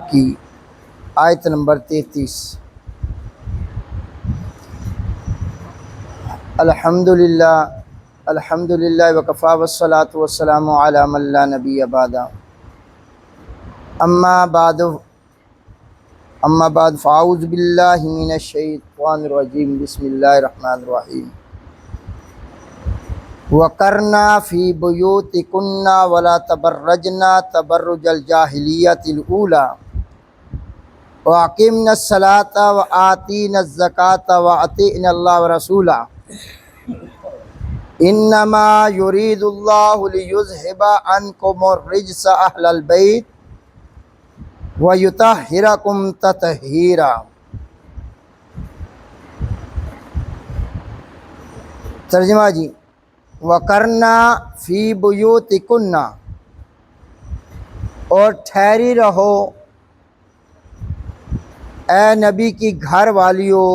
کی آیت نمبر 33۔ الحمدللہ وکفا والصلاة والسلام علی من لا نبی بعد۔ اما بعد فاعوذ باللہ من الشیطان الرجیم، بسم اللہ الرحمن الرحیم۔ وَقَرْنَا فِي بُيُوتِكُنَّ وَلَا تَبَرَّجْنَا تَبَرُّجَ الْجَاهِلِيَّةِ الْأُولَىٰ وَأَقِمْنَا الصَّلَاةَ وَآتِينَا الزَّكَاةَ وَأَطِعْنَا اللَّهَ وَرَسُولَهُ إِنَّمَا يُرِيدُ اللَّهُ لِيُذْهِبَ عَنكُمُ الرِّجْسَ أَهْلَ الْبَيْتِ وَيُطَهِّرَكُمْ تَطْهِيرًا۔ ترجمہ جی، وَقَرْنَا فِي بُيُوتِكُنَّ، اور ٹھہری رہو اے نبی کی گھر والیوں،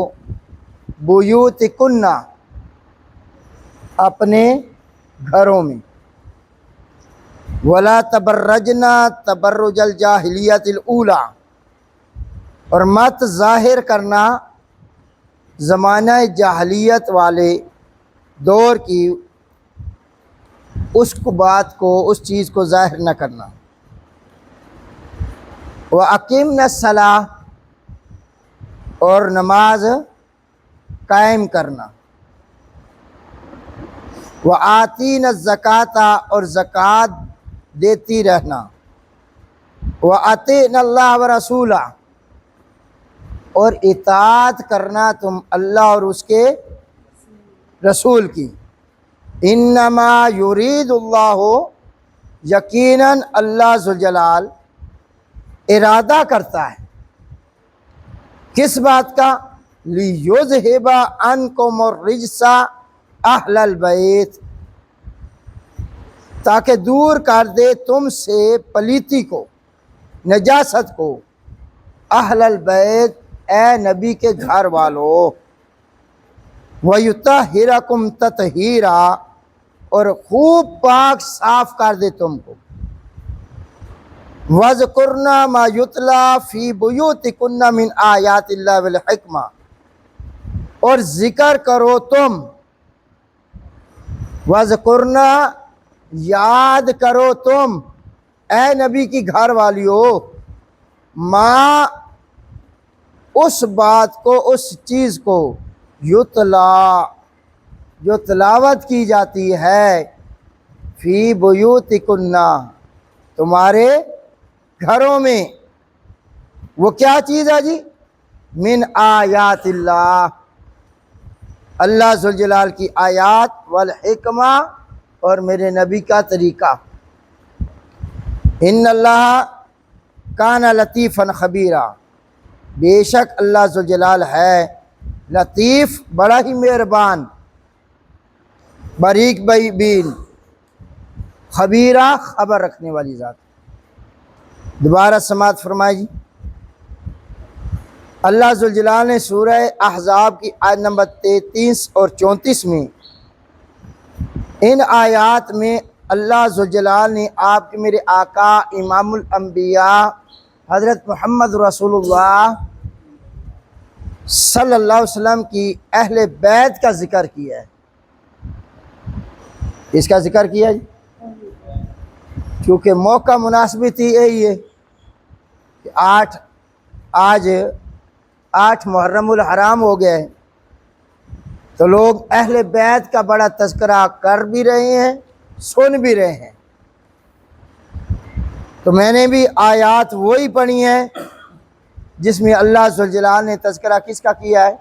بیوتکن، اپنے گھروں میں، ولا تبرجنا تبرج الجاہلیت الاولی، اور مت ظاہر کرنا زمانہ جاہلیت والے دور کی اس اس چیز کو ظاہر نہ کرنا۔ وَأَقِمْنَا الصَّلَاةَ، اور نماز قائم کرنا۔ وَآتِينَا الزَّكَاةَ، اور زکوٰۃ دیتی رہنا۔ وَأَطِعْنَا اللَّهَ وَرَسُولَهُ، اور اطاعت کرنا تم اللہ اور اس کے رسول کی۔ انما یرید اللہ، یقیناً اللہ ذوالجلال ارادہ کرتا ہے کس بات کا؟ لیذہب عنکم الرجس اہل البیت، تاکہ دور کر دے تم سے پلیتی کو، نجاست کو، اہل البیت، اے نبی کے گھر والوں، وَيُطَهِّرَكُمْ تَطْهِيرًا، اور خوب پاک صاف کر دے تم کو۔ وَاذْكُرْنَا مَا يُتْلَى فِي بُيُوتِكُنَّ مِنْ آیَاتِ اللَّهِ وَالْحِکْمَةِ، اور ذکر کرو تم، وَاذْكُرْنَا، یاد کرو تم اے نبی کی گھر والیو، ماں، اس بات کو، اس چیز کو، یتلا، جو تلاوت کی جاتی ہے، فی بیوتکن، تمہارے گھروں میں۔ وہ کیا چیز ہے جی؟ من آیات اللہ، اللہ ذوالجلال کی آیات، والحکمہ، اور میرے نبی کا طریقہ۔ ان اللہ کان لطیفا خبیرا، بے شک اللہ ذوالجلال ہے لطیف، بڑا ہی مہربان، باریک بین، خبیرہ، خبر رکھنے والی ذات۔ دوبارہ سماعت فرمائے جی۔ اللہ ذوالجلال نے سورہ احزاب کی آیت نمبر 33 اور 34 میں، ان آیات میں اللہ ذوالجلال نے آپ کے میرے آقا امام الانبیاء حضرت محمد رسول اللہ صلی اللہ علیہ وسلم کی اہل بیت کا ذکر کیا ہے۔ اس کا ذکر کیا جی، کیونکہ موقع مناسبت ہی یہی ہے کہ آج 8 محرم الحرام ہو گئے، تو لوگ اہل بیت کا بڑا تذکرہ کر بھی رہے ہیں، سن بھی رہے ہیں۔ تو میں نے بھی آیات وہی پڑھی ہیں جس میں اللہ ذوالجلال نے تذکرہ کس کا کیا ہے،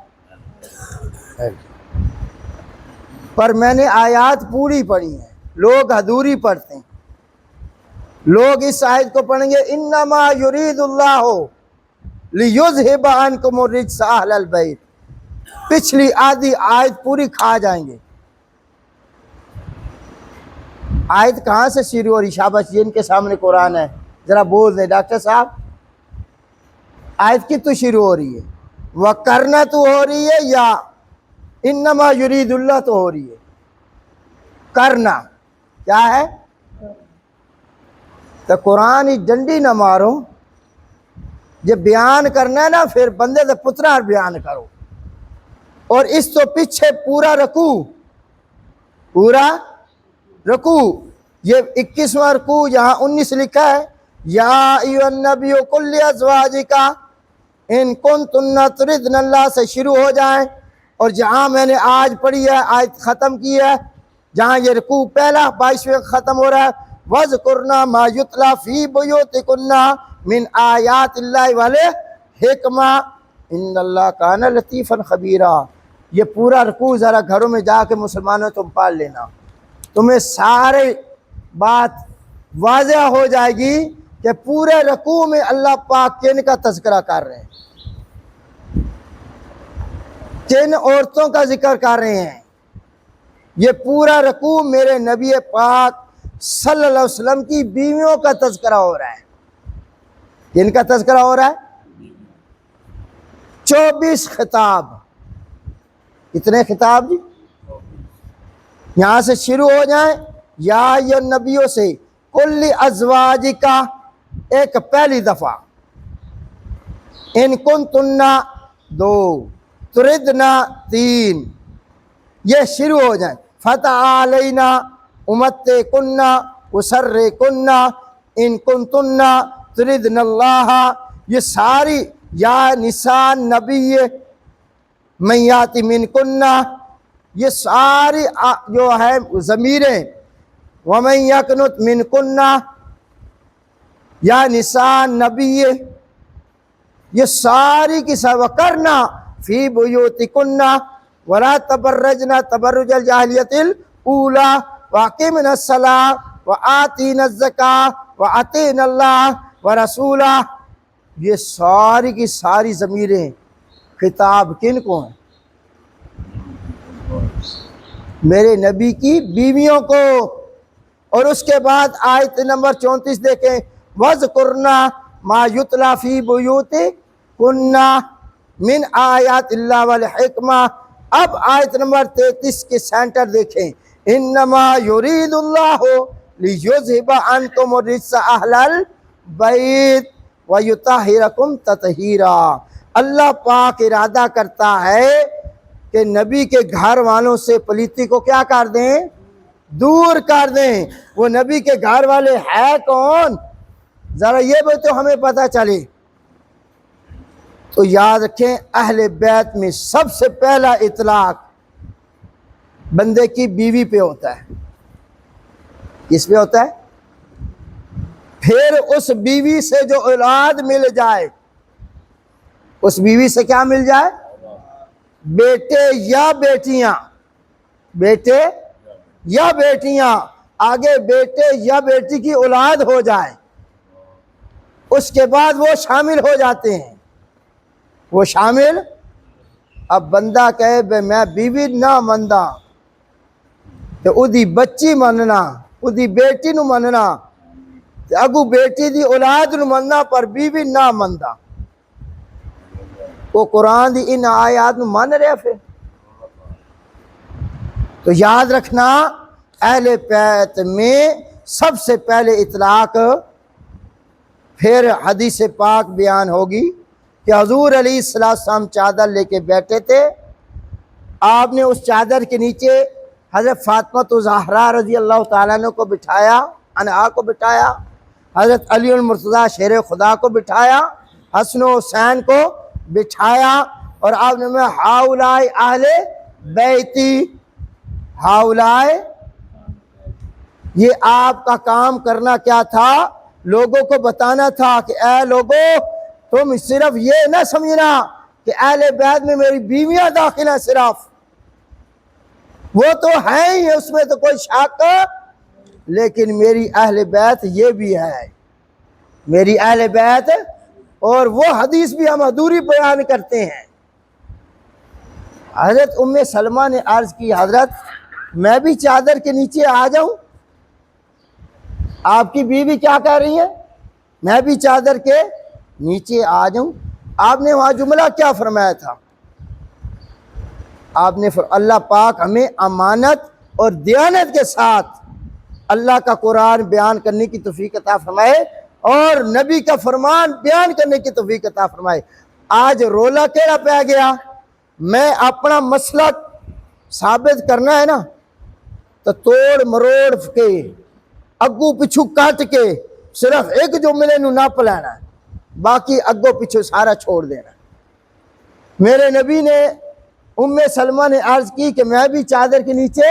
پر میں نے آیات پوری پڑھی ہیں، لوگ ادھوری پڑھتے ہیں۔ لوگ اس آیت کو پڑھیں گے، انما یرید اللہ لیذہب عنکم الرجس اہل البیت، پچھلی آدھی آیت پوری کھا جائیں گے۔ آیت کہاں سے شروع ہو رہی؟ شاباش، جن کے سامنے قرآن ہے ذرا بول دیں ڈاکٹر صاحب، آیت کی تو شروع ہو رہی ہے؟ وَقَرْنَا تو ہو رہی ہے یا انما یرید اللہ تو ہو رہی ہے؟ کرنا کیا ہے؟ تو قرآن ڈنڈی نہ مارو، یہ بیان کرنا ہے نا پھر بندے سے پترا بیان کرو. اور اس تو پیچھے پورا رکوع، پورا رکوع، یہ 21واں رکوع یہاں 19 لکھا ہے. یا ایھا النبی قل لازواجک ان کنتن تردن اللہ سے شروع ہو جائیں. اور جہاں میں نے آج پڑھی ہے آیت ختم کی ہے، جہاں یہ رکوع پہلا 22ویں ختم ہو رہا ہے، وَاذْكُرْنَا مَا يُتْلَى فِي بُيُوتِكُنَّ مِنْ آیَاتِ اللَّهِ وَالْحِکْمَةِ إِنَّ اللَّهَ كَانَ لَطِیفًا خَبِیرًا. یہ پورا رکوع ذرا گھروں میں جا کے مسلمانوں تم پڑھ لینا، تمہیں سارے بات واضح ہو جائے گی کہ پورے رکوع میں اللہ پاک کن کا تذکرہ کر رہے ہیں، کن عورتوں کا ذکر کر رہے ہیں. یہ پورا رکوع میرے نبی پاک صلی اللہ علیہ وسلم کی بیویوں کا تذکرہ ہو رہا ہے. کن کا تذکرہ ہو رہا ہے؟ 24 خطاب. کتنے خطاب جی؟ یہاں سے شروع ہو جائیں. یا یہ نبیوں سے کل ازواجک ایک پہلی دفعہ، ان کنتن 2، تردنا 3، یہ شروع ہو جائیں. فتعالینا امتعکن وسرحکن ان کنتن تردن اللہ. یہ ساری یا نساء نبی من یاتی منکن، یہ ساری جو ہے ضمیریں، ومن یقنت منکن یا نساء نبی، یہ ساری کی سب کرنا فی بیوتکن ولا تبرجنا تبرج الجاہلیت الاولی واقمنا الصلاۃ وآتینا الزکاۃ واطعنا اللہ ورسولہ. یہ ساری کی ساری ضمیریں خطاب کن کو ہیں؟ میرے نبی کی بیویوں کو. اور اس کے بعد آیت نمبر 34 دیکھیں، وَاذْكُرْنَا مَا يُتْلَى فِي بُيُوتِكُنَّ مِنْ آیَاتِ اللَّهِ وَالْحِکْمَةِ. اب آیت نمبر 33 کے سینٹر دیکھیں، اِنَّمَا يُرِيدُ اللَّهُ لِيُذْهِبَ عَنْكُمُ الرِّجْسَ أَهْلَ الْبَيْتِ وَيُطَہِّرَكُمْ تَطْہِیرًا. اللہ پاک ارادہ کرتا ہے کہ نبی کے گھر والوں سے پلیتی کو کیا کر دیں؟ دور کر دیں. وہ نبی کے گھر والے ہے کون؟ ذرا یہ بھی تو ہمیں پتہ چلے. تو یاد رکھیں اہل بیت میں سب سے پہلا اطلاق بندے کی بیوی پہ ہوتا ہے. کس پہ ہوتا ہے؟ پھر اس بیوی سے جو اولاد مل جائے، اس بیوی سے کیا مل جائے؟ بیٹے یا بیٹیاں، بیٹے یا بیٹیاں، آگے بیٹے یا بیٹی کی اولاد ہو جائے، اس کے بعد وہ شامل ہو جاتے ہیں. وہ شامل، اب بندہ کہے بے میں بیوی نہ مندا تو ادھی بچی مننا، ادھی بیٹی نو مننا، اگو بیٹی دی اولاد نو مننا پر بیوی نہ مندا. وہ قرآن دی ان آیات نو من رہے پھر. تو یاد رکھنا اہل بیت میں سب سے پہلے اطلاق، پھر حدیث پاک بیان ہوگی کہ حضور علیہ السلام چادر لے کے بیٹھے تھے. آپ نے اس چادر کے نیچے حضرت فاطمہ زہرا رضی اللہ تعالیٰ عنہ کو بٹھایا، انہا کو بٹھایا، حضرت علی المرتضیٰ شیر خدا کو بٹھایا، حسن و حسین کو بٹھایا، اور آپ نے ہاؤلائے اہل بیتی، ہاؤلائے. یہ آپ کا کام کرنا کیا تھا؟ لوگوں کو بتانا تھا کہ اے لوگوں، تم صرف یہ نہ سمجھنا کہ اہل بیت میں میری بیویاں داخل ہیں، صرف وہ تو ہیں ہی، اس میں تو کوئی شک، لیکن میری اہل بیت یہ بھی ہے، میری اہل بیت. اور وہ حدیث بھی ہم ادھوری بیان کرتے ہیں. حضرت ام سلمہ نے عرض کی، حضرت میں بھی چادر کے نیچے آ جاؤں؟ آپ کی بیوی کیا کہہ رہی ہے؟ میں بھی چادر کے نیچے آ جاؤں. آپ نے وہاں جملہ کیا فرمایا تھا؟ آپ نے اللہ پاک ہمیں امانت اور دیانت کے ساتھ اللہ کا قرآن بیان کرنے کی توفیق عطا فرمائے. اور نبی کا فرمان بیان کرنے کی توفیق عطا فرمائے۔ آج رولا کیڑا پہ گیا، میں اپنا مسلک ثابت کرنا ہے نا تو توڑ مروڑ کے اگو پچھو کٹ کے صرف ایک جملے نو نپ لینا ہے، باقی اگو پچھو سارا چھوڑ دینا۔ میرے نبی نے ام سلمہ نے عرض کی کہ میں بھی چادر کے نیچے،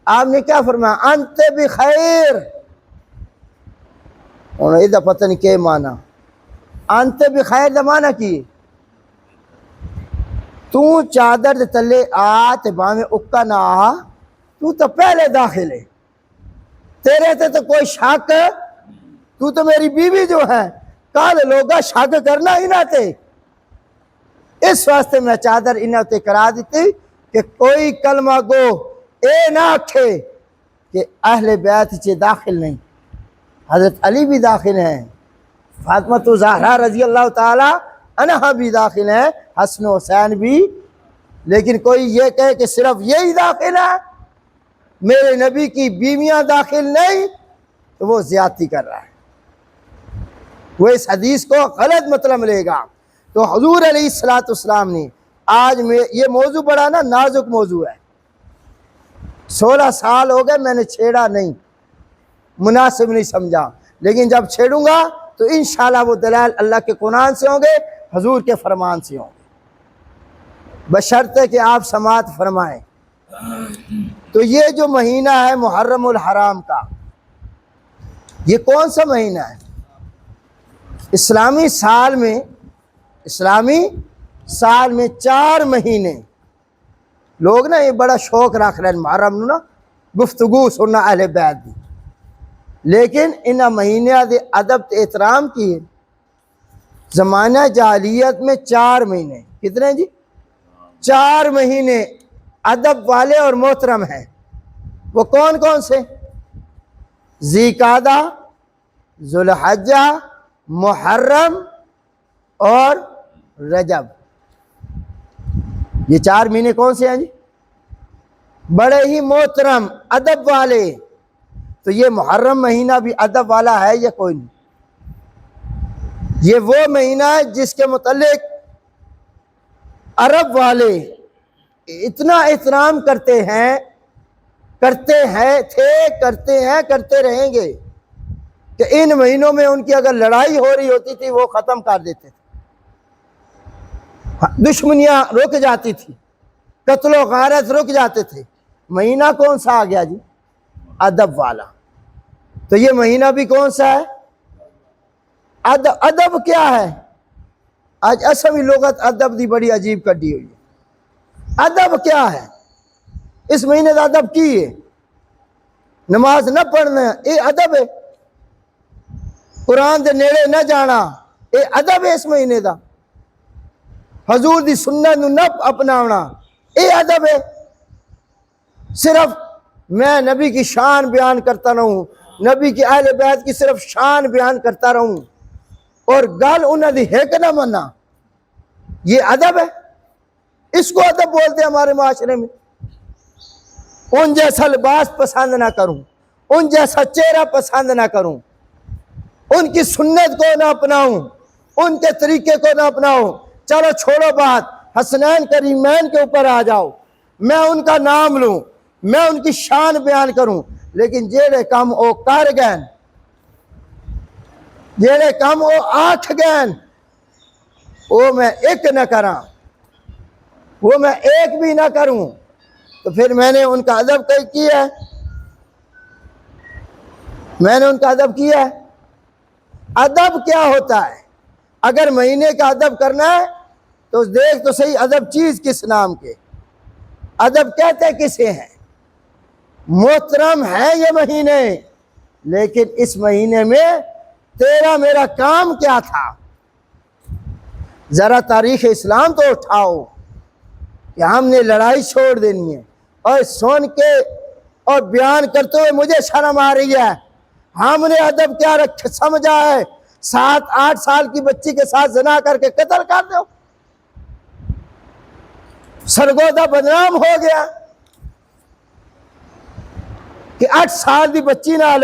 آپ نے کیا فرمایا؟ انت بخیر۔ انہوں نے پتہ نہیں کیا مانا، انت بخیر دا مانا کی تو چادر دے تلے آ تے باویں اکا نہ آ، تو پہلے داخل ہے، تیرے تے تو کوئی شک، تو میری بیوی جو ہے کل لوگا شک کرنا ہی نہ تے، اس واسطے میں چادر انہاں تے کرا دیتی کہ کوئی کلمہ گو اے نہ آکھے کہ اہل بیت چے داخل نہیں۔ حضرت علی بھی داخل ہیں، فاطمہ زہرا رضی اللہ تعالی عنہا بھی داخل ہیں، حسن و حسین بھی، لیکن کوئی یہ کہے کہ صرف یہی داخل ہے، میرے نبی کی بیویاں داخل نہیں، تو وہ زیادتی کر رہا ہے، وہ اس حدیث کو غلط مطلب لے گا۔ تو حضور علیہ السلام نے آج میں یہ موضوع بڑا نا نازک موضوع ہے، 16 سال ہو گئے میں نے چھیڑا نہیں، مناسب نہیں سمجھا، لیکن جب چھیڑوں گا تو انشاءاللہ وہ دلائل اللہ کے قرآن سے ہوں گے، حضور کے فرمان سے ہوں گے، بشرطے کہ آپ سماعت فرمائیں۔ تو یہ جو مہینہ ہے محرم الحرام کا، یہ کون سا مہینہ ہے؟ اسلامی سال میں 4 مہینے، لوگ نا یہ بڑا شوق رکھ رہے ہیں محرم نو نا گفتگو سننا اہل بیت دی، لیکن انہاں مہینہ دے ادب تے احترام کی زمانہ جاہلیت میں 4 مہینے، کتنے جی؟ 4 مہینے ادب والے اور محترم ہیں، وہ کون کون سے؟ ذی قعدہ، ذوالحجہ، محرم اور رجب، یہ 4 مہینے کون سے ہیں جی؟ بڑے ہی محترم ادب والے۔ تو یہ محرم مہینہ بھی ادب والا ہے یا کوئی نہیں؟ یہ وہ مہینہ ہے جس کے متعلق عرب والے اتنا احترام کرتے ہیں، کرتے رہیں گے کہ ان مہینوں میں ان کی اگر لڑائی ہو رہی ہوتی تھی وہ ختم کر دیتے تھے، دشمنیاں رک جاتی تھی، قتل و غارت رک جاتے تھے۔ مہینہ کون سا آ گیا جی؟ ادب والا۔ تو یہ مہینہ بھی کون سا ہے؟ ادب کیا ہے؟ آج اسمی لغت ادب دی بڑی عجیب کڈی ہوئی ہے۔ ادب کیا ہے؟ اس مہینے کا ادب کی ہے؟ نماز نہ پڑھنا یہ ادب ہے، قرآن دے نیڑے نہ جانا یہ ادب ہے اس مہینے دا، حضور دی سنت نو نہ اپناونا یہ ادب ہے۔ صرف میں نبی کی شان بیان کرتا رہوں، نبی کی اہل بیت کی صرف شان بیان کرتا رہوں اور گل انہوں دی ہے کہ نہ منا، یہ ادب ہے؟ اس کو ادب بولتے ہیں ہمارے معاشرے میں۔ ان جیسا لباس پسند نہ کروں، ان جیسا چہرہ پسند نہ کروں، ان کی سنت کو نہ اپناؤں، ان کے طریقے کو نہ اپناؤں، چلو چھوڑو بات، حسنین کریمین کے اوپر آ جاؤ، میں ان کا نام لوں، میں ان کی شان بیان کروں، لیکن جیڑے کام او کر گئن، جیڑے کام او آٹھ گئن، وہ میں ایک نہ کراں، وہ میں ایک بھی نہ کروں، تو پھر میں نے ان کا ادب کیا ہے؟ میں نے ان کا ادب کیا ہے؟ ادب کیا ہوتا ہے؟ اگر مہینے کا ادب کرنا ہے تو دیکھ تو صحیح ادب چیز کس نام کے، ادب کہتے کسے ہیں؟ محترم ہے یہ مہینے، لیکن اس مہینے میں تیرا میرا کام کیا تھا؟ ذرا تاریخ اسلام تو اٹھاؤ کہ ہم نے لڑائی چھوڑ دینی ہے، اور سن کے اور بیان کرتے ہوئے مجھے شرم آ رہی ہے۔ ہم نے ادب کیا سمجھا ہے؟ 7-8 سال کی بچی کے ساتھ زنا کر کے قتل کر دو، سرگودا بدنام ہو گیا کہ 8 سال کی بچی نال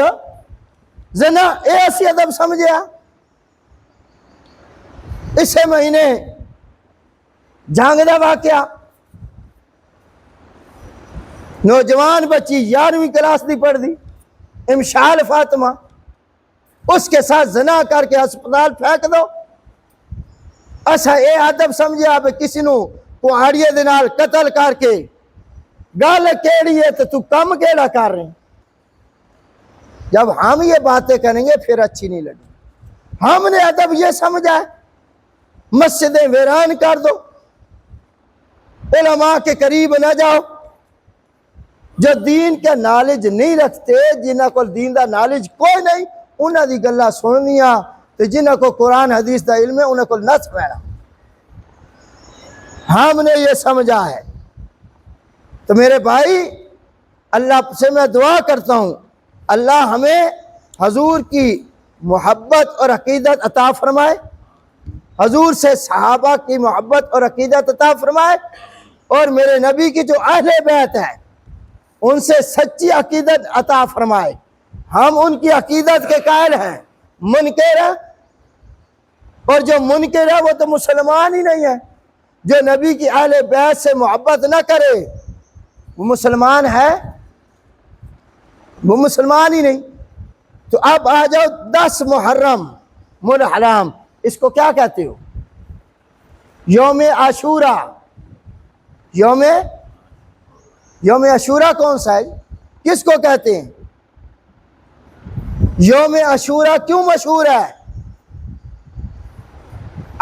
زنا ایسی ادب سمجھیا. اسے مہینے جھانگ دا واقعہ، نوجوان بچی 11ویں کلاس دی پڑھ دی، امشال فاطمہ، اس کے ساتھ زنا کر کے ہسپتال پھینک دو. اچھا اے ادب سمجھیا بھی کسی نو کہاڑیے دے نال قتل کر کے گل کیڑی ہے تو کم کیڑا کر رہے ہیں. جب ہم یہ باتیں کریں گے پھر اچھی نہیں لگی. ہم نے ادب یہ سمجھا ہے مسجدیں ویران کر دو، علماء کے قریب نہ جاؤ، جو دین کا نالج نہیں رکھتے، جنہاں کو دین دا نالج کوئی نہیں، انہاں دی گلاں سننیاں، تو جنہاں کو قرآن حدیث دا علم ہے انہاں کو نہ سمجھنا. ہم نے یہ سمجھا ہے. تو میرے بھائی، اللہ سے میں دعا کرتا ہوں اللہ ہمیں حضور کی محبت اور عقیدت عطا فرمائے، حضور سے صحابہ کی محبت اور عقیدت عطا فرمائے، اور میرے نبی کی جو اہل بیت ہے ان سے سچی عقیدت عطا فرمائے. ہم ان کی عقیدت کے قائل ہیں. منکر ہے، اور جو منکر ہے وہ تو مسلمان ہی نہیں ہے. جو نبی کی اہل بیت سے محبت نہ کرے وہ مسلمان ہے؟ وہ مسلمان ہی نہیں. تو اب آ جاؤ 10 محرم الحرام، اس کو کیا کہتے ہو؟ یوم عاشورہ. یوم عاشورہ کون سا ہے؟ کس کو کہتے ہیں؟ یوم عاشورہ کیوں مشہور ہے؟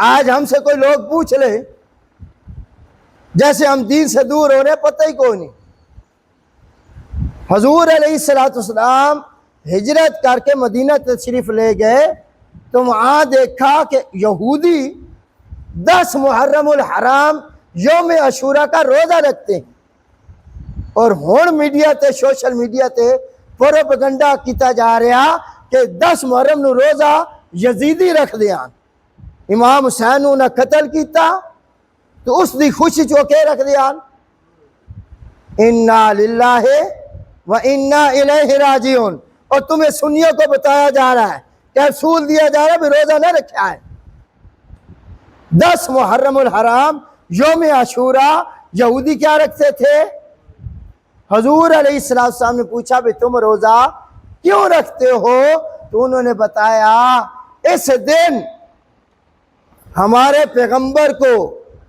آج ہم سے کوئی لوگ پوچھ لے، جیسے ہم دین سے دور ہو رہے، پتہ ہی کوئی نہیں. حضور علیہ السلام ہجرت کر کے مدینہ تشریف لے گئے تو وہاں دیکھا کہ یہودی 10 محرم الحرام یوم عاشورہ کا روزہ رکھتے ہیں، اور ہون میڈیا تے سوشل میڈیا تے پروپیگنڈا کیتا جا رہا کہ 10 محرم نو روزہ یزیدی رکھ دیاں، امام حسین نو نہ قتل کیتا تو اس دی خوشی چوکے رکھ دیاں. انا للہ و انا الیہ راجعون. اور تمہیں سنیوں کو بتایا جا رہا ہے، کیپسول دیا جا رہا ہے بھی روزہ نہ رکھا ہے. 10 محرم الحرام یوم عاشورہ یہودی کیا رکھتے تھے؟ حضور علیہ السلام نے پوچھا بھی تم روزہ کیوں رکھتے ہو؟ تو انہوں نے بتایا اس دن ہمارے پیغمبر کو،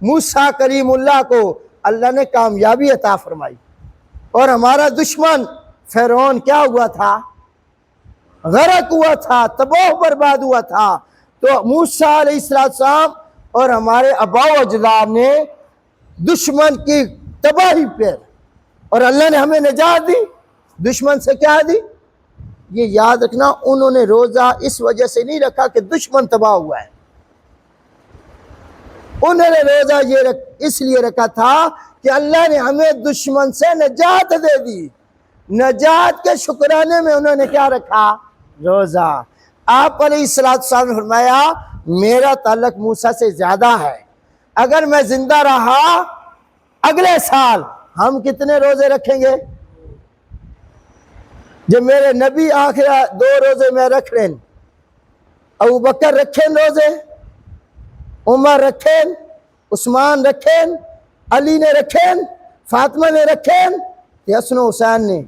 موسیٰ کلیم اللہ کو اللہ نے کامیابی عطا فرمائی، اور ہمارا دشمن فرعون کیا ہوا تھا؟ غرق ہوا تھا، تباہ برباد ہوا تھا. تو موسیٰ علیہ السلام اور ہمارے آباء و اجداد نے دشمن کی تباہی پر، اور اللہ نے ہمیں نجات دی. دشمن سے کیا دی؟ یہ یاد رکھنا، انہوں نے روزہ اس وجہ سے نہیں رکھا کہ دشمن تباہ ہوا ہے. انہوں نے روزہ اس لیے رکھا تھا کہ اللہ نے ہمیں دشمن سے نجات دے دی. نجات کے شکرانے میں انہوں نے کیا رکھا؟ روزہ. آپ علیہ السلام نے فرمایا میرا تعلق موسیٰ سے زیادہ ہے، اگر میں زندہ رہا اگلے سال ہم کتنے روزے رکھیں گے؟ جب میرے نبی آخر 2 روزے میں رکھ لیں، ابو بکر رکھیں روزے، عمر رکھیں، عثمان رکھیں، علی نے رکھیں، فاطمہ نے رکھیں، حسن و حسین نے.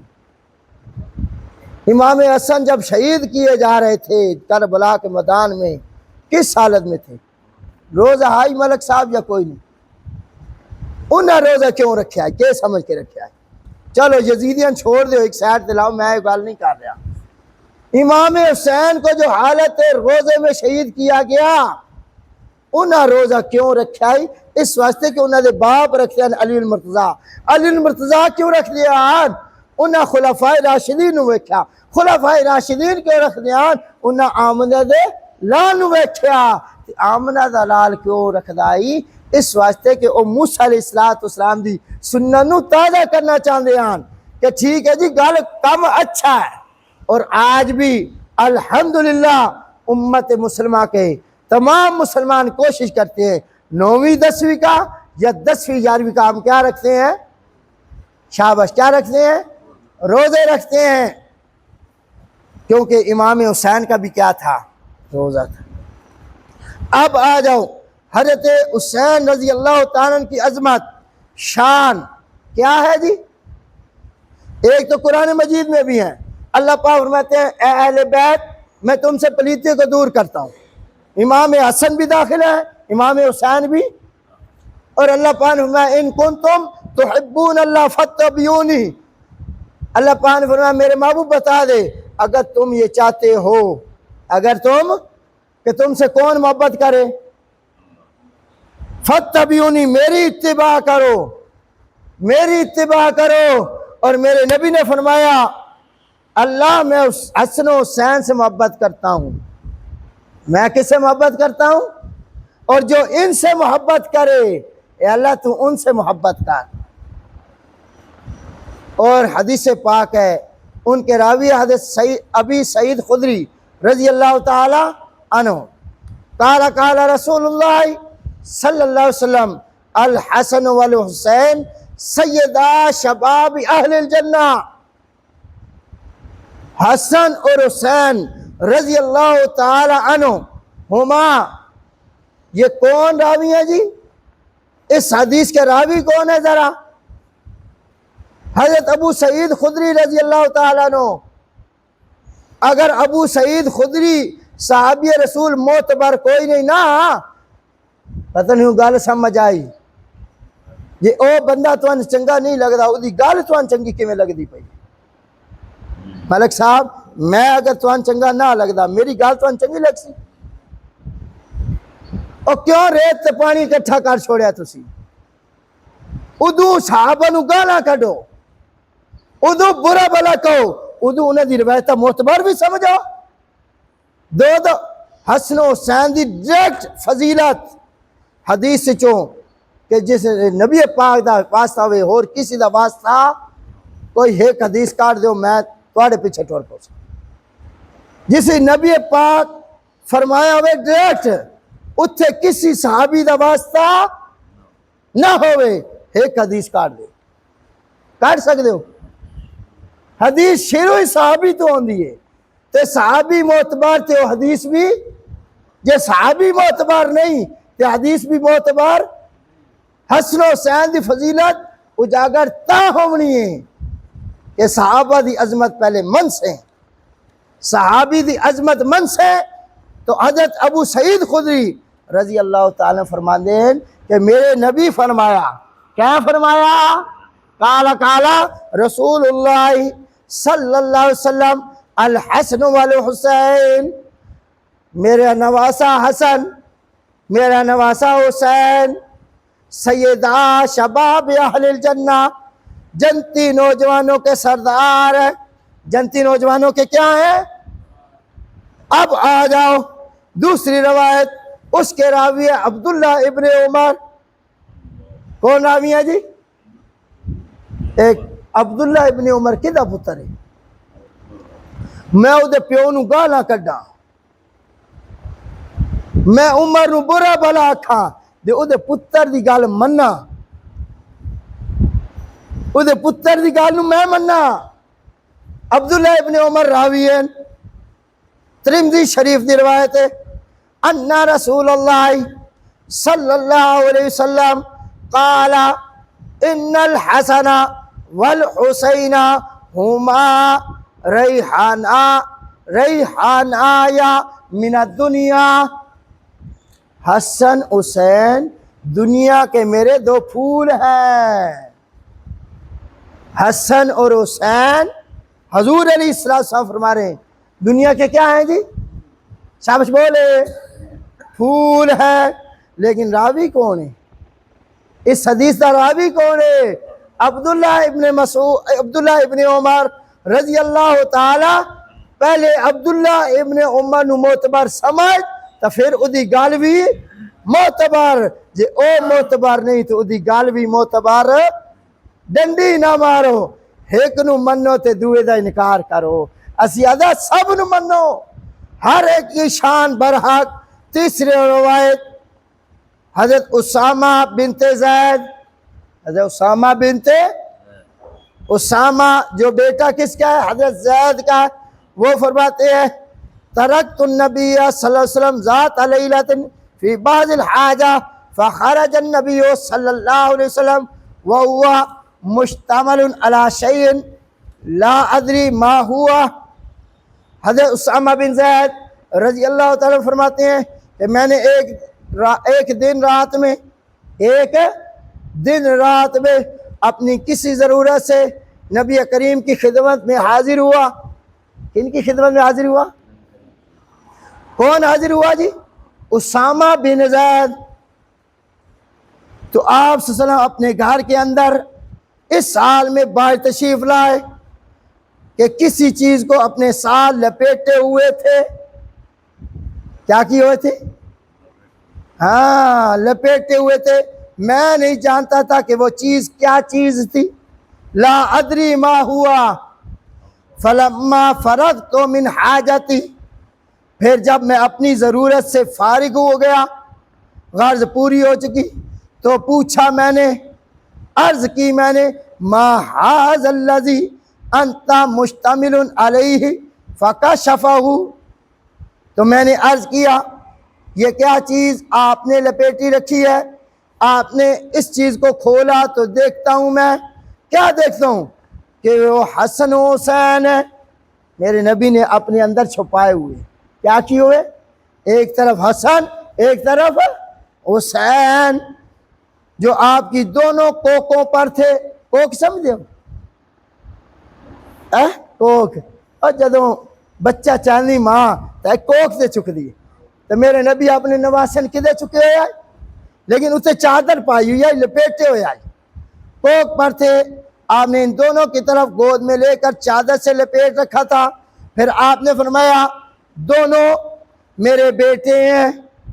امام حسن جب شہید کیے جا رہے تھے کربلا کے میدان میں کس حالت میں تھے؟ روزہ ہائی ملک صاحب یا کوئی نہیں؟ انہوں نے روزہ کیوں رکھا ہے؟ کیا سمجھ کے رکھا ہے؟ چلو یزیدیاں چھوڑ دو ایک سائڈ دلاؤ، میں ایک بات نہیں کر رہا. امام حسین کو جو حالت روزے میں شہید کیا گیا، انہوں نے روزہ کیوں رکھا ہے؟ اس واسطے کہ انہوں نے باپ رکھتے ہیں علی المرتضیٰ. علی المرتضیٰ کیوں رکھ دیا؟ انہوں خلفائے راشدین نو ویکھیا. خلفائے راشدین کیوں رکھ دیا؟ انہوں آمنہ دے لال نو ویکھیا. آمنہ دا لال کیوں رکھ دائی؟ اس واسطے کہ وہ موسیٰ علیہ السلام دی سنت نو تازہ کرنا چاہتے ہیں کہ ٹھیک ہے جی گل کم اچھا ہے. اور آج بھی الحمدللہ امت مسلمہ کے تمام مسلمان کوشش کرتے ہیں 9ویں 10ویں کا یا 10ویں 11ویں کا ہم کیا رکھتے ہیں؟ شاباش، کیا رکھتے ہیں؟ روزے رکھتے ہیں. کیونکہ امام حسین کا بھی کیا تھا؟ روزہ تھا۔ اب آ جاؤ حضرت حسین رضی اللہ تعالیٰ عنہ کی عظمت، شان کیا ہے جی؟ ایک تو قرآن مجید میں بھی ہے، اللہ پاک فرماتے ہیں اے اہل بیت میں تم سے پلیتی کو دور کرتا ہوں۔ امام حسن بھی داخل ہے، امام حسین بھی، اور اللہ پاک نے فرمایا ان کنتم تحبون اللہ فاتبعونی، اللہ پاک نے فرمایا میرے محبوب بتا دے اگر تم یہ چاہتے ہو، اگر تم کہ تم سے کون محبت کرے، فاتبعونی میری اتباع کرو، میری اتباع کرو۔ اور میرے نبی نے فرمایا اللہ میں حسن و حسین سے محبت کرتا ہوں، میں کس سے محبت کرتا ہوں؟ اور جو ان سے محبت کرے اے اللہ تو ان سے محبت کر۔ اور حدیث پاک ہے ان کے راوی حضرت ابی سعید خدری رضی اللہ تعالی عنہ قال قال رسول اللہ صلی اللہ علیہ وسلم الحسن والحسین سیدا شباب اہل الجنہ، حسن اور حسین رضی اللہ تعالی عنہ ہما، یہ کون راوی ہیں جی؟ اس حدیث کے راوی کون ہے ذرا؟ حضرت ابو سعید خدری رضی اللہ تعالیٰ عنہ۔ اگر ابو سعید خدری صحابی رسول معتبر کوئی نہیں نا، پتہ نہیں گل سمجھ آئی جی او بندہ تو چنگا نہیں لگتا، وہ گل تو چنگی کیویں لگتی پئی؟ ملک صاحب میں اگر تو چنگا نہ لگتا میری گل تو چنگی لگ سی؟ اور کیوں ریت تے پانی کٹھا کر چھوڑیا تسی؟ ادو صحابہ نو گالاں کڈو، ادو برا بلا کہو، ادو انہیں دی روایت معتبر بھی سمجھو۔ دو حسن و حسین دی ڈائریکٹ فضیلت حدیث چوں کہ جس نبی پاک دا واسطہ ہوئے اور کسی دا واسطہ کوئی ایک حدیث کاٹ دیو میں تواڈے پیچھے ٹور پوچھ، جس نبی پاک فرمایا ہوئے ڈائریکٹ اتھے کسی صحابی دا واسطہ نہ ہوئے ایک حدیث کاٹ دے، کاٹ سکتے ہو؟ حدیث شروع ہی صحابی تو ہوندی ہے، تے صحابی معتبر تے حدیث بھی، جے صحابی معتبر نہیں تے حدیث بھی معتبر۔ حسن و حسین دی فضیلت اجاگر تا ہونی ہے کہ صحابہ دی عظمت پہلے من سے، صحابی دی عظمت من سے۔ تو حضرت ابو سعید خدری رضی اللہ تعالیٰ فرماندے ہیں کہ میرے نبی فرمایا، کیا فرمایا؟ قال قال رسول اللہ صلی اللہ علیہ وسلم الحسن والحسین، میرا نواسا حسن میرا نواسا حسین سیدہ شباب اہل الجنہ، جنتی نوجوانوں کے سردار ہیں۔ جنتی نوجوانوں کے کیا ہیں؟ اب آ جاؤ دوسری روایت، اس کے راوی ہے عبداللہ ابن عمر۔ کون راوی ہے جی؟ ایک عبداللہ ابن عمر کدا پتر ہے؟ میں وہ پیو نو گالاں کڈا، میں عمر نو برا بلا آکھاں دے او دے پتر دی گل مننا، او دے پتر دی گل نو میں مننا۔ عبداللہ ابن عمر راوی ہیں، ترمذی شریف دی روایت ہے، ان رسول اللہ صلی اللہ علیہ وسلم قال ان الحسن والحسین ہما ریحانا من الدنیا، حسن حسین دنیا کے میرے دو پھول ہیں۔ حسن اور حسین حضور علیہ السلام فرما رہے ہیں دنیا کے کیا ہیں جی؟ شابش بولے، پھول ہے۔ لیکن راوی کون ہے اس حدیث کا؟ راوی کون ہے؟ عبداللہ ابن عمر رضی اللہ تعالی۔ پہلے عبداللہ ابن عمر نو معتبر سمجھ تو پھر ادی گل بھی معتبر، جے او معتبر نہیں تو ادی گل بھی معتبر۔ ڈنڈی نہ مارو، ایک نو منو تے دوے دا انکار کرو، اسی ادا سب نو منو، ہر ایک کی شان برحق۔ تیسری روایت حضرت اسامہ بنت زید، حضرت اسامہ بنت، اسامہ جو بیٹا کس کا ہے؟ حضرت زید کا، وہ فرماتے ہیں ترکت النبی صلی اللہ علیہ وسلم ذات لیلۃ فی بعض الحاجہ فخرج النبی صلی اللہ علیہ وسلم وهو مشتمل علی شیء لا ادری ما ہوا۔ حضرت اسامہ بن زید رضی اللہ تعالیٰ فرماتے ہیں کہ میں نے ایک دن رات میں اپنی کسی ضرورت سے نبی کریم کی خدمت میں حاضر ہوا۔ کن کی خدمت میں حاضر ہوا؟ کون حاضر ہوا جی؟ اسامہ بن زید۔ تو آپ صلی اللہ علیہ وسلم اپنے گھر کے اندر اس حال میں باہر تشریف لائے کہ کسی چیز کو اپنے ساتھ لپیٹے ہوئے تھے۔ کیا کیے ہوئے تھے؟ ہاں، لپیٹے ہوئے تھے۔ میں نہیں جانتا تھا کہ وہ چیز کیا چیز تھی۔ لا ادری ما ہوا فلما فرغت من حاجتی، پھر جب میں اپنی ضرورت سے فارغ ہو گیا، غرض پوری ہو چکی، تو پوچھا میں نے، عرض کی میں نے، ما ھذا الذی انت مشتمل علیہ فکشفہ، تو میں نے عرض کیا یہ کیا چیز آپ نے لپیٹی رکھی ہے؟ آپ نے اس چیز کو کھولا تو دیکھتا ہوں میں، کیا دیکھتا ہوں؟ کہ وہ حسن و حسین ہے۔ میرے نبی نے اپنے اندر چھپائے ہوئے، کیا کیے ہوئے؟ ایک طرف حسن، ایک طرف حسین، جو آپ کی دونوں کوکوں پر تھے۔ کوک سمجھے ہو؟ کوک، اور جدوں بچہ چاندی ماں تو کوک سے چک دی، تو میرے نبی اپنے نواسن کدے چکے ہوئے آئے، لیکن اسے چادر پائی ہوئی آئی، لپیٹے ہوئے آئے، کوک پر تھے۔ آپ نے ان دونوں کی طرف گود میں لے کر چادر سے لپیٹ رکھا تھا۔ پھر آپ نے فرمایا دونوں میرے بیٹے ہیں۔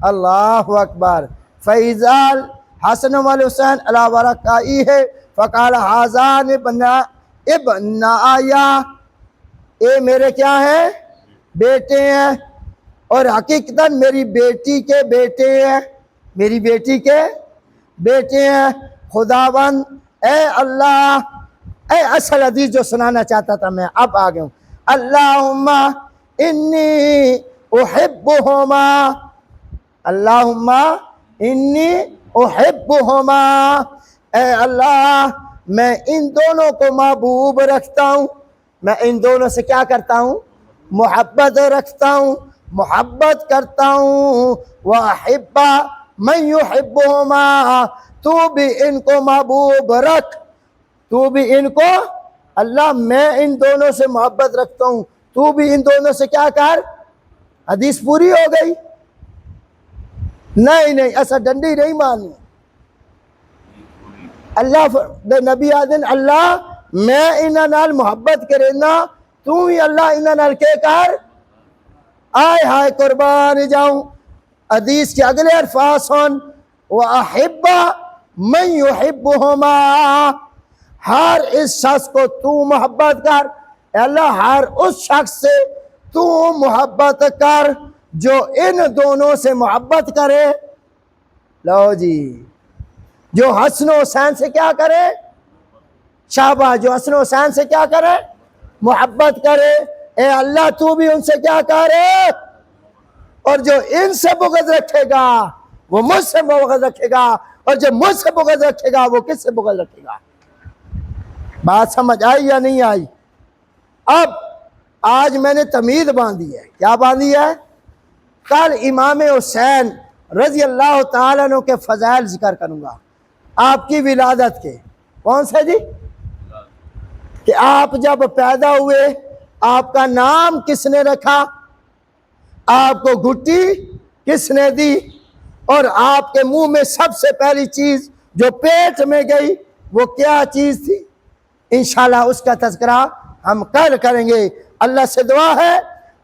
اللہ اکبر۔ فیضال حسن والحسین علی ورقائہ فقال ھذان ابن آیا، اے میرے کیا ہیں؟ بیٹے ہیں، اور حقیقتاً میری بیٹی کے بیٹے ہیں، میری بیٹی کے بیٹے ہیں۔ خداوند اے اللہ، اے اصل حدیث جو سنانا چاہتا تھا میں، اب آ گیا ہوں۔ اللہم انی احبہما، اللہم انی احبہما، اے اللہ میں ان دونوں کو محبوب رکھتا ہوں، میں ان دونوں سے کیا کرتا ہوں؟ محبت رکھتا ہوں، محبت کرتا ہوں۔ وَأَحِبَّ مَن يُحِبُّهُمَا، تو بھی ان کو محبوب رکھ، تو بھی ان کو، اللہ میں ان دونوں سے محبت رکھتا ہوں، تو بھی ان دونوں سے کیا کر۔ حدیث پوری ہو گئی؟ نہیں، ایسا ڈنڈی نہیں مانی۔ اللہ نبی آدن اللہ میں انہاں نال محبت کرے نا، تو ہی اللہ انہاں نال کے کر۔ آئے ہائے قربان جاؤں۔ حدیث کے اگلے الفاظ سن، وَأَحِبَّ مَن يُحِبُّهُمَا، ہر اس شخص کو تو محبت کر، اے اللہ ہر اس شخص سے تو محبت کر جو ان دونوں سے محبت کرے۔ لو جی، جو حسن و حسین سے کیا کرے؟ شابہ، جو حسن و حسین سے کیا کرے؟ محبت کرے۔ اے اللہ تو بھی ان سے کیا کرے، اور جو ان سے بغض رکھے گا وہ مجھ سے بغض رکھے گا، اور جو مجھ سے بغض رکھے گا وہ کس سے بغض رکھے گا؟ بات سمجھ آئی یا نہیں آئی؟ اب آج میں نے تمیز باندھی ہے۔ کیا باندھی ہے؟ کل امام حسین رضی اللہ تعالیٰ عنہ کے فضائل ذکر کروں گا، آپ کی ولادت کے۔ کون سے جی؟ کہ آپ جب پیدا ہوئے آپ کا نام کس نے رکھا، آپ کو گھٹی کس نے دی، اور آپ کے منہ میں سب سے پہلی چیز جو پیٹ میں گئی وہ کیا چیز تھی؟ انشاءاللہ اس کا تذکرہ ہم کل کریں گے۔ اللہ سے دعا ہے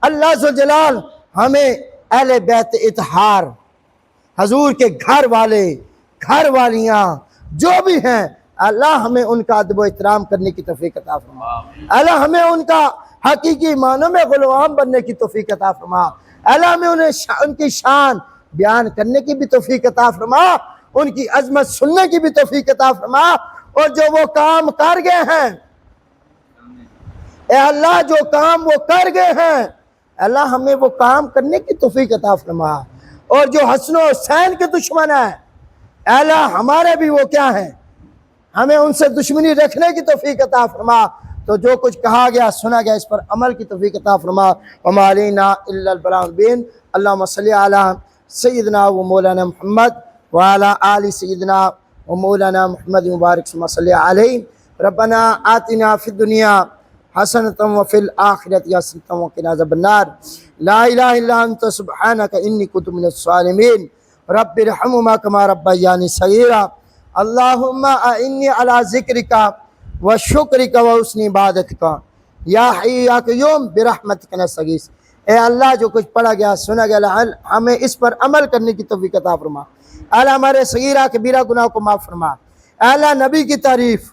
اللہ ذوالجلال ہمیں اہل بیت اطہار، حضور کے گھر والے، گھر والیاں جو بھی ہیں، اللہ ہمیں ان کا ادب و احترام کرنے کی توفیق عطا فرما۔ اللہ ہمیں ان کا حقیقی معنوں میں غلام بننے کی توفیق عطا فرما۔ اللہ ہمیں ان کی شان بیان کرنے کی بھی توفیق عطا فرما، ان کی عظمت سننے کی بھی توفیق عطا فرما، اور جو وہ کام کر گئے ہیں اے اللہ جو کام وہ کر گئے ہیں اللہ ہمیں وہ کام کرنے کی توفیق عطا فرما، اور جو حسن و حسین کے دشمن ہیں اے اللہ ہمارے بھی وہ کیا ہیں، ہمیں ان سے دشمنی رکھنے کی توفیق عطا فرما۔ تو جو کچھ کہا گیا سنا گیا اس پر عمل کی توفیق عطا فرما۔ وما علینا الا البلاغ المبین۔ اللہم صلی علی سیدنا و مولانا محمد وعلی آل سیدنا و مولانا محمد مبارک صلی علیہ۔ ربنا آتنا فی الدنیا حسنۃ وفی الآخرۃ حسنۃ وقنا عذاب النار۔ لا الہ الا انت سبحانک انی کنت من الظالمین۔ رب ارحمہما کما ربیانی صغیرا۔ اللہم اعنی علی ذکرک وشکرک وحسن عبادتک یا حی یا قیوم برحمتک نستغیث۔ اے اللہ جو کچھ پڑھا گیا سنا گیا ہمیں اس پر عمل کرنے کی توفیق عطا فرما۔ اے اللہ ہمارے صغیرہ کبیرہ گناہ کو معاف فرما۔ اے اللہ نبی کی تعریف،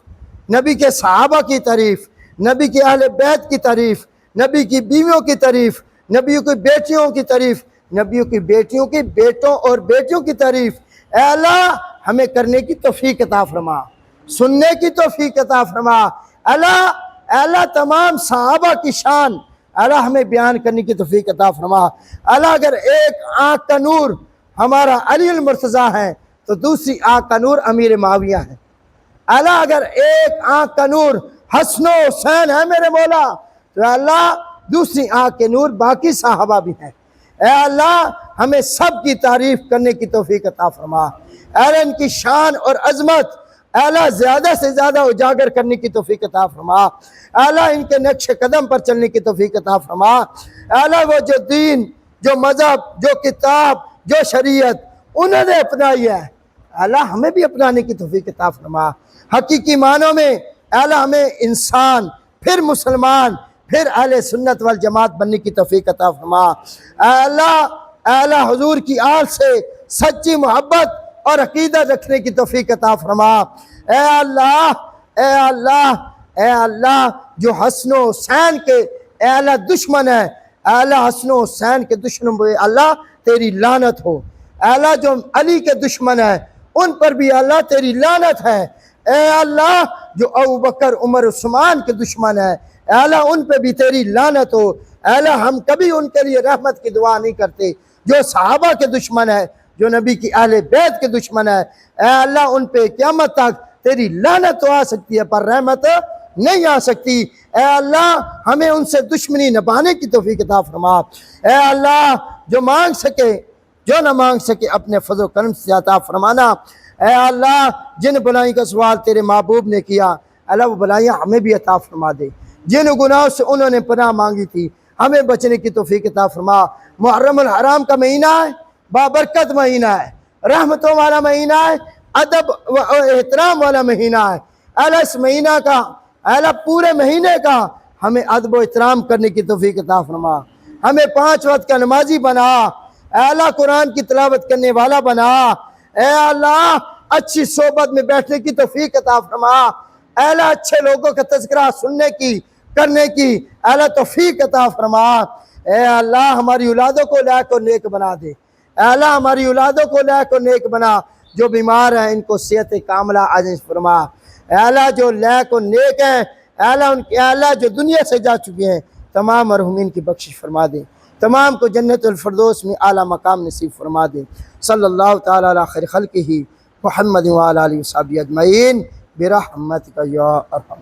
نبی کے صحابہ کی تعریف، نبی کے اہل بیت کی تعریف، نبی کی بیویوں کی تعریف، نبیوں کی بیٹیوں کی تعریف، نبیوں کی بیٹیوں کی بیٹوں اور بیٹیوں کی تعریف اے اللہ ہمیں کرنے کی توفیق عطا فرما، سننے کی توفیق عطا فرما۔ اے اللہ تمام صحابہ کی شان اللہ ہمیں بیان کرنے کی توفیق عطا فرما۔ اللہ اگر ایک آنکھ کا نور ہمارا علی المرتضیٰ ہے تو دوسری آنکھ کا نور امیر معاویہ ہے۔ اللہ اگر ایک آنکھ کا نور حسن و حسین ہے میرے مولا تو اللہ دوسری آنکھ کے نور باقی صحابہ بھی ہیں۔ اے اللہ ہمیں سب کی تعریف کرنے کی توفیق عطا فرما۔ اے اللہ ان کی شان اور عظمت اے اللہ زیادہ سے زیادہ اجاگر کرنے کی توفیق عطا فرما۔ اے اللہ ان کے نقش قدم پر چلنے کی توفیق عطا فرما۔ اے اللہ وہ جو دین، جو مذہب، جو کتاب، جو شریعت انہوں نے اپنائی ہے اے اللہ ہمیں بھی اپنانے کی توفیق عطا فرما۔ حقیقی معنوں میں اے اللہ ہمیں انسان، پھر مسلمان، پھر اہل سنت والجماعت بننے کی توفیق عطا فرما۔ اے اللہ حضور کی آل سے سچی محبت اور عقیدت رکھنے کی توفیق عطا فرما۔ اے اللہ اے اللہ اے اللہ جو حسن و حسین کے اے اللہ دشمن ہے اے اللہ حسن و حسین کے دشمن پہ اللہ تیری لعنت ہو۔ اے اللہ جو علی کے دشمن ہے ان پر بھی اللہ تیری لعنت ہے۔ اے اللہ جو ابوبکر عمر عثمان کے دشمن ہے اے اللہ ان پہ بھی تیری لعنت ہو۔ اے اللہ ہم کبھی ان کے لیے رحمت کی دعا نہیں کرتے۔ جو صحابہ کے دشمن ہے، جو نبی کی اہل بیت کے دشمن ہے اے اللہ ان پہ قیامت تک تیری لعنت تو آ سکتی ہے پر رحمت نہیں آ سکتی۔ اے اللہ ہمیں ان سے دشمنی نبھانے کی توفیق عطا فرما۔ اے اللہ جو مانگ سکے، جو نہ مانگ سکے اپنے فضل و کرم سے عطا فرمانا۔ اے اللہ جن بلائی کا سوال تیرے محبوب نے کیا اللہ وہ بلائیاں ہمیں بھی عطا فرما دے۔ جن گناہوں سے انہوں نے پناہ مانگی تھی ہمیں بچنے کی توفیق عطا فرما۔ محرم الحرام کا مہینہ ہے، بابرکت مہینہ ہے، رحمتوں والا مہینہ ہے، ادب و احترام والا مہینہ ہے۔ اللہ اس مہینہ کا اللہ پورے مہینے کا ہمیں ادب و احترام کرنے کی توفیق عطا فرما۔ ہمیں 5 وقت کا نمازی بنا۔ اے اللہ قرآن کی تلاوت کرنے والا بنا۔ اے اللہ اچھی صحبت میں بیٹھنے کی توفیق عطا فرما۔ اے اللہ اچھے لوگوں کا تذکرہ سننے کی، کرنے کی اے اللہ توفیق عطا فرما۔ اے اللہ ہماری اولادوں کو لائق اور نیک بنا دے۔ اے اللہ ہماری اولادوں کو لائق اور نیک بنا۔ جو بیمار ہیں ان کو صحت کاملہ عاجز فرما۔ اے اللہ جو لائق اور نیک ہیں اے اللہ ان کے اے اللہ جو دنیا سے جا چکے ہیں تمام مرحومین کی بخشش فرما دے، تمام کو جنت الفردوس میں اعلیٰ مقام نصیب فرما دے۔ صلی اللہ تعالیٰ علی خیر خلقہ محمد وعلی آلہ وصحبہ اجمعین برحمتک یا ارحم۔